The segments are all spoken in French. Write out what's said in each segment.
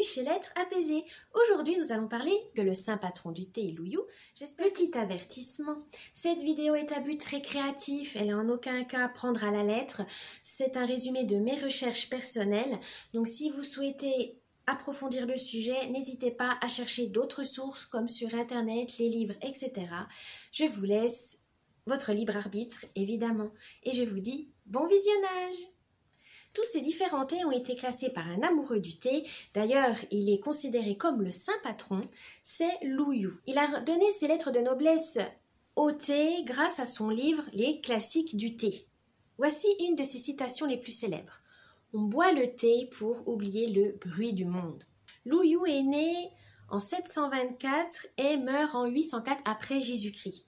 chez l'être apaisé. Aujourd'hui, nous allons parler de le saint patron du thé, Louyou. Petit avertissement, cette vidéo est à but récréatif, elle est en aucun cas à prendre à la lettre. C'est un résumé de mes recherches personnelles. Donc si vous souhaitez approfondir le sujet, n'hésitez pas à chercher d'autres sources comme sur internet, les livres, etc. Je vous laisse votre libre arbitre, évidemment. Et je vous dis bon visionnage! Tous ces différents thés ont été classés par un amoureux du thé. D'ailleurs, il est considéré comme le saint patron. C'est Louyou. Il a donné ses lettres de noblesse au thé grâce à son livre « Les classiques du thé ». Voici une de ses citations les plus célèbres. « On boit le thé pour oublier le bruit du monde ». Louyou est né en 724 et meurt en 804 après Jésus-Christ.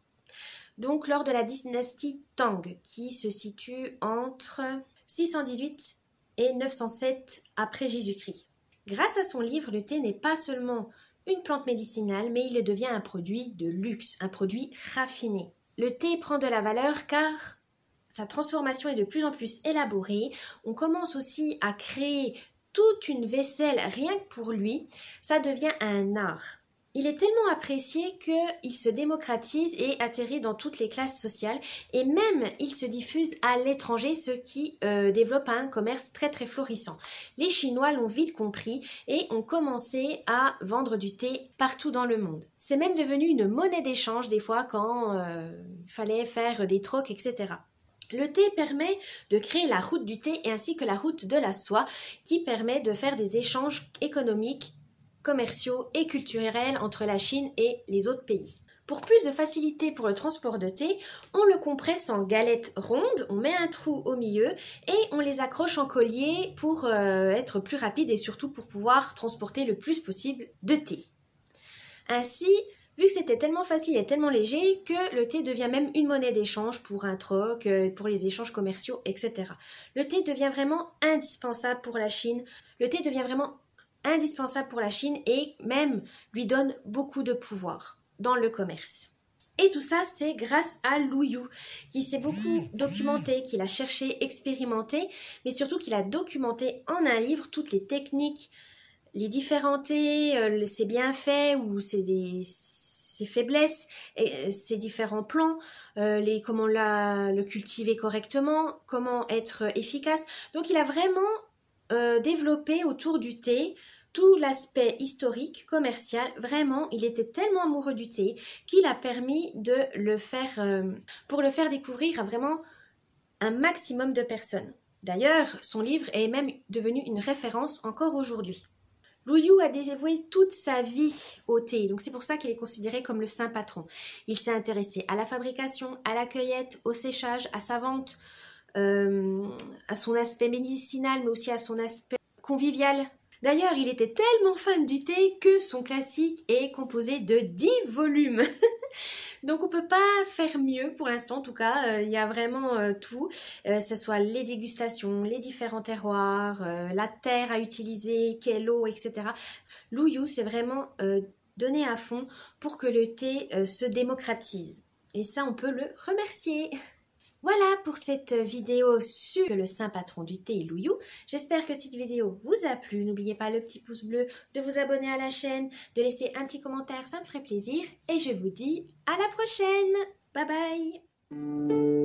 Donc lors de la dynastie Tang, qui se situe entre 618 et 907 après Jésus-Christ. Grâce à son livre, le thé n'est pas seulement une plante médicinale, mais il devient un produit de luxe, un produit raffiné. Le thé prend de la valeur car sa transformation est de plus en plus élaborée. On commence aussi à créer toute une vaisselle rien que pour lui. Ça devient un art. Il est tellement apprécié qu'il se démocratise et atterrit dans toutes les classes sociales et même il se diffuse à l'étranger, ce qui développe un commerce très très florissant. Les Chinois l'ont vite compris et ont commencé à vendre du thé partout dans le monde. C'est même devenu une monnaie d'échange des fois quand il fallait faire des trocs, etc. Le thé permet de créer la route du thé et ainsi que la route de la soie qui permet de faire des échanges économiques, commerciaux et culturels entre la Chine et les autres pays. Pour plus de facilité pour le transport de thé, on le compresse en galettes rondes, on met un trou au milieu et on les accroche en collier pour être plus rapide et surtout pour pouvoir transporter le plus possible de thé. Ainsi, vu que c'était tellement facile et tellement léger que le thé devient même une monnaie d'échange pour un troc, pour les échanges commerciaux, etc. Le thé devient vraiment indispensable pour la Chine. Le thé devient vraiment indispensable pour la Chine et même lui donne beaucoup de pouvoir dans le commerce. Et tout ça, c'est grâce à Louyou, qui s'est beaucoup documenté, qu'il a cherché, expérimenté, mais surtout qu'il a documenté en un livre toutes les techniques, les différents thés, ses bienfaits ou ses faiblesses, et ses différents plans, comment le cultiver correctement, comment être efficace. Donc il a vraiment développé autour du thé tout l'aspect historique, commercial. Vraiment, il était tellement amoureux du thé qu'il a permis de le faire, pour le faire découvrir à vraiment un maximum de personnes. D'ailleurs, son livre est même devenu une référence encore aujourd'hui. Louyou a dévoué toute sa vie au thé, donc c'est pour ça qu'il est considéré comme le saint patron. Il s'est intéressé à la fabrication, à la cueillette, au séchage, à sa vente, à son aspect médicinal, mais aussi à son aspect convivial. D'ailleurs, il était tellement fan du thé que son classique est composé de 10 volumes. Donc on peut pas faire mieux pour l'instant, en tout cas, il y a vraiment tout, que ce soit les dégustations, les différents terroirs, la terre à utiliser, quelle eau, etc. Louyou, c'est vraiment donné à fond pour que le thé se démocratise. Et ça, on peut le remercier. Voilà pour cette vidéo sur le saint patron du thé, Louyou. J'espère que cette vidéo vous a plu. N'oubliez pas le petit pouce bleu, de vous abonner à la chaîne, de laisser un petit commentaire, ça me ferait plaisir. Et je vous dis à la prochaine. Bye bye.